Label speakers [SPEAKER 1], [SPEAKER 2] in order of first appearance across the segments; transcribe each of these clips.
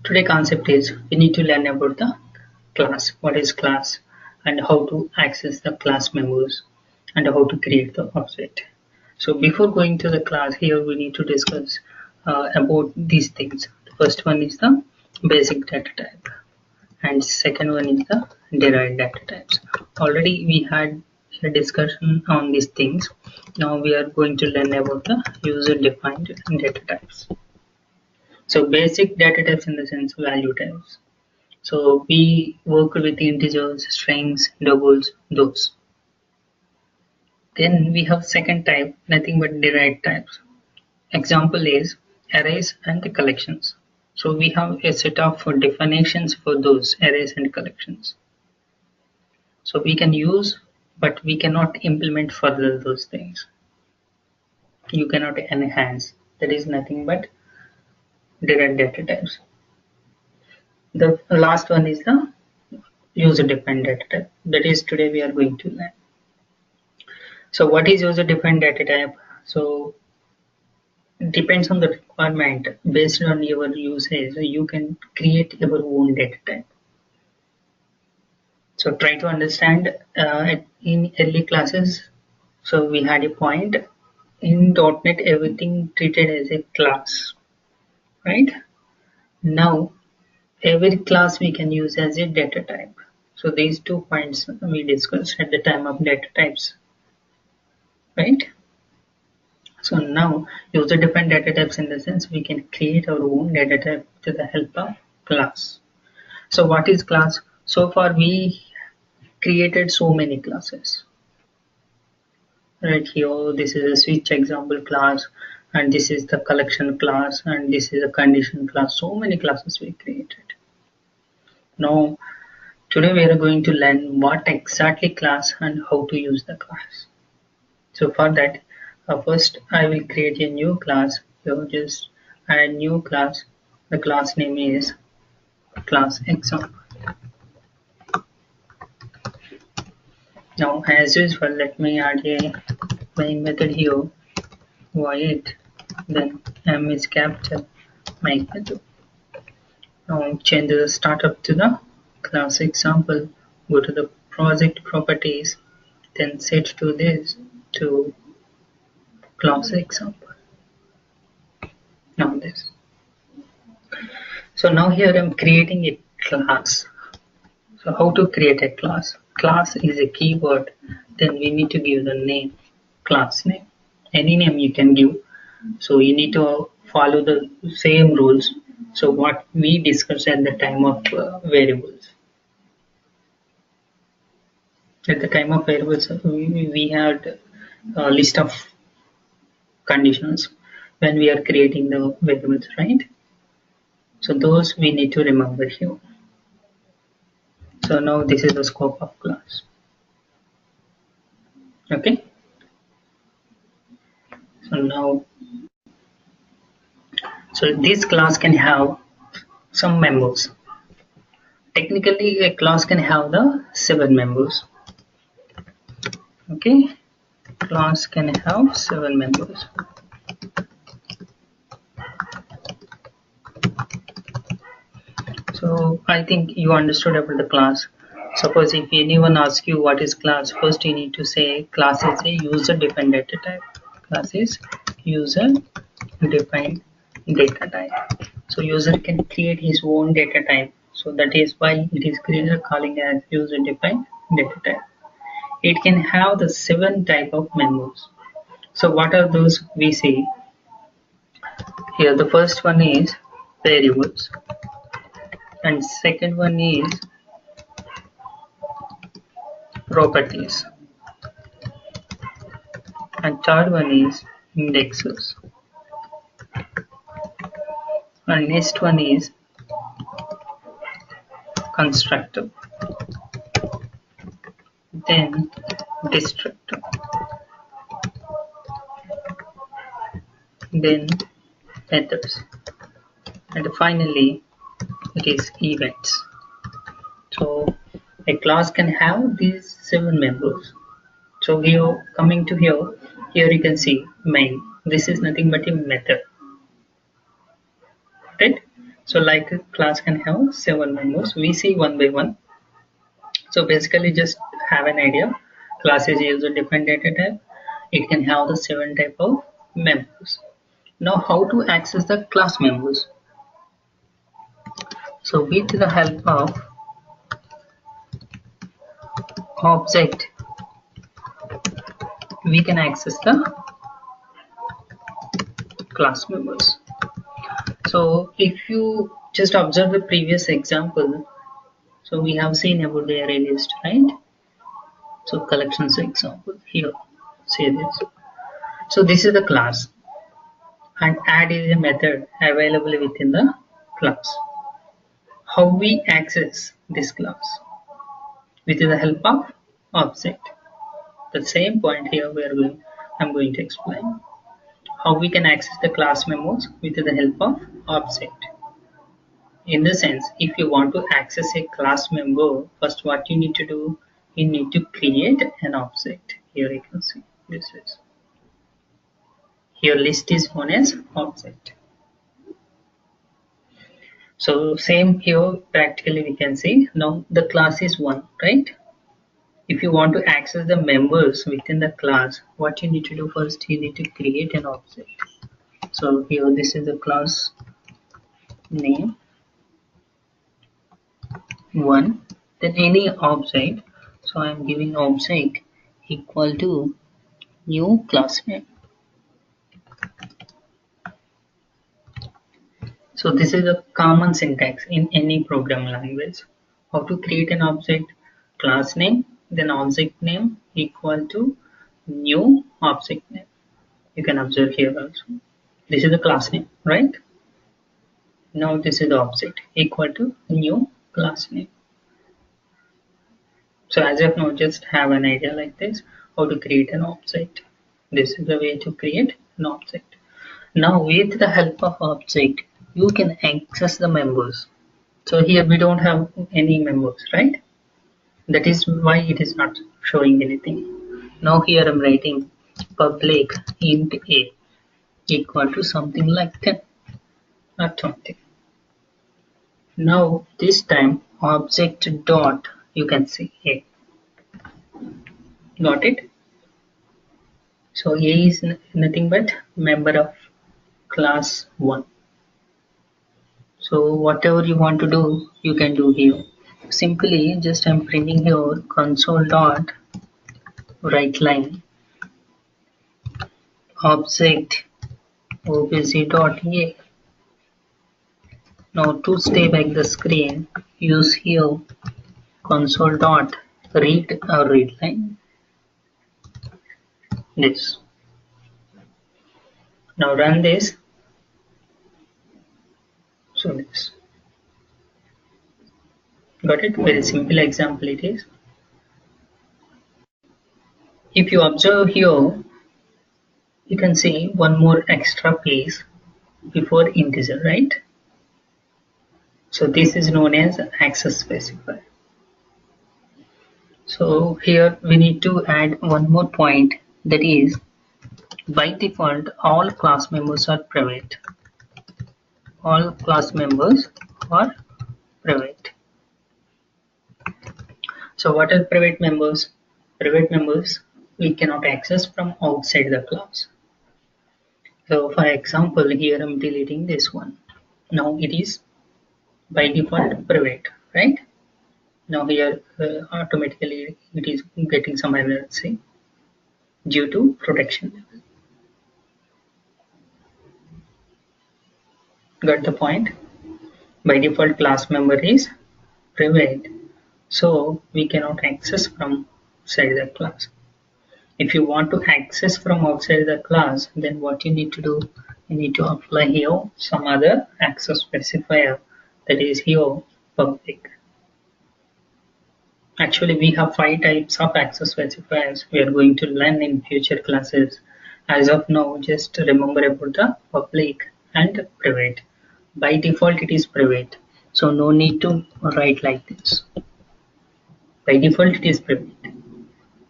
[SPEAKER 1] Today concept is we need to learn about the class, what is class, and how to access the class members, and how to create the object. So before going to the class, here we need to discuss about these things. The first one is the basic data type, and second one is the derived data types. Already we had a discussion on these things. Now we are going to learn about the user defined data types. So basic data types in the sense value types. So we work with integers, strings, doubles, those. Then we have second type, nothing but derived types. Example is arrays and the collections. So we have a set of definitions for those arrays and collections. So we can use, but we cannot implement further those things. You cannot enhance. That is nothing but derived data types. The last one is the user defined data type. That is today we are going to learn. So what is user defined data type? So it depends on the requirement. Based on your usage, you can create your own data type. So try to understand in early classes. So we had a point in .NET, everything treated as a class, right? Now every class we can use as a data type. So these 2 points we discussed at the time of data types, right? So now user defined data types in the sense we can create our own data type with the help of class. So what is class? So far we created so many classes. Right here, this is a switch example class, and this is the collection class, and this is a condition class. So many classes we created. Now today we are going to learn what exactly class and how to use the class. So for that, first I will create a new class. So just add new class. The class name is class example. Now as usual, let me add a main method here. Void, then m is capital main method. Now change the startup to the class example. Go to the project properties, then set to this to class example. Now this. So now here I'm creating a class. So how to create a class? Class is a keyword. Then we need to give the name, class name. Any name you can give. So you need to follow the same rules. So what we discussed at the time of variables. At the time of variables, we had a list of conditions when we are creating the variables, right? So those we need to remember here. So now this is the scope of class. Okay. So now, so this class can have some members. Technically, a class can have the 7 members. Okay, class can have 7 members. So I think you understood about the class. Suppose if anyone asks you what is class, first you need to say class is a user defined data type. Class is user defined data type. So user can create his own data type. So that is why it is calling as user defined data type. It can have the 7 type of members. So what are those we see? Here the first one is variables, and second one is properties, and third one is indexes, and next one is constructor, then destructor, then methods, and finally it is events. So a class can have these 7 members. So here, coming to here you can see main. This is nothing but a method, right? So like a class can have 7 members. We see one by one. So basically just have an idea. Class is a user defined data type. It can have the 7 type of members. Now how to access the class members? So with the help of object, we can access the class members. So if you just observe the previous example, so we have seen about the array list, right? So collections example here, say this. So this is the class, and add is a method available within the class. How we access this class? With the help of object. The same point here I'm going to explain. How we can access the class members with the help of object. In the sense, if you want to access a class member, first what you need to do, you need to create an object. Here you can see this is. Here list is known as object. So same here, practically we can see now the class is 1, right? If you want to access the members within the class, what you need to do first, you need to create an object. So here this is the class name 1, then any object. So I am giving object equal to new class name. So this is a common syntax in any programming language. How to create an object, class name, then object name equal to new object name. You can observe here also. This is the class name, right? Now this is the object equal to new class name. So as of now, just have an idea like this, how to create an object. This is the way to create an object. Now with the help of object, you can access the members. So here we don't have any members, right? That is why it is not showing anything. Now here I'm writing public int a equal to something like 10 or 20. Now this time object dot, you can see a. Got it? So a is nothing but member of class 1. So whatever you want to do, you can do here. Simply just I'm printing here console dot write line object obj dot a. Now to stay back the screen, use here console dot read or read line. This. Now run this. So this. Got it? Very simple example it is. If you observe here, you can see one more extra place before integer, right? So this is known as access specifier. So here we need to add one more point, that is by default all class members are private. All class members are private. So what are private members? Private members we cannot access from outside the class. So for example, here I'm deleting this one. Now it is by default private, right? Now here automatically it is getting some error, say, due to protection level. Got the point? By default class member is private, so we cannot access from outside the class. If you want to access from outside the class, then what you need to do, you need to apply here some other access specifier, that is here public. Actually we have 5 types of access specifiers we are going to learn in future classes. As of now, just remember about the public and private. By default it is private, so no need to write like this. By default it is private.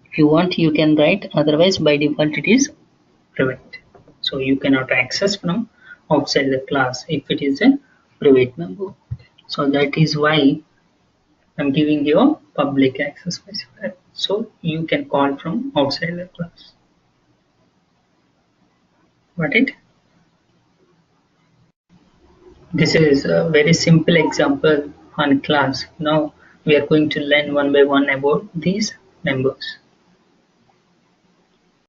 [SPEAKER 1] If you want you can write, otherwise by default it is private. So you cannot access from outside the class if it is a private member. So that is why I'm giving you a public access specifier. So you can call from outside the class. Got it? This is a very simple example on class. Now we are going to learn one by one about these members.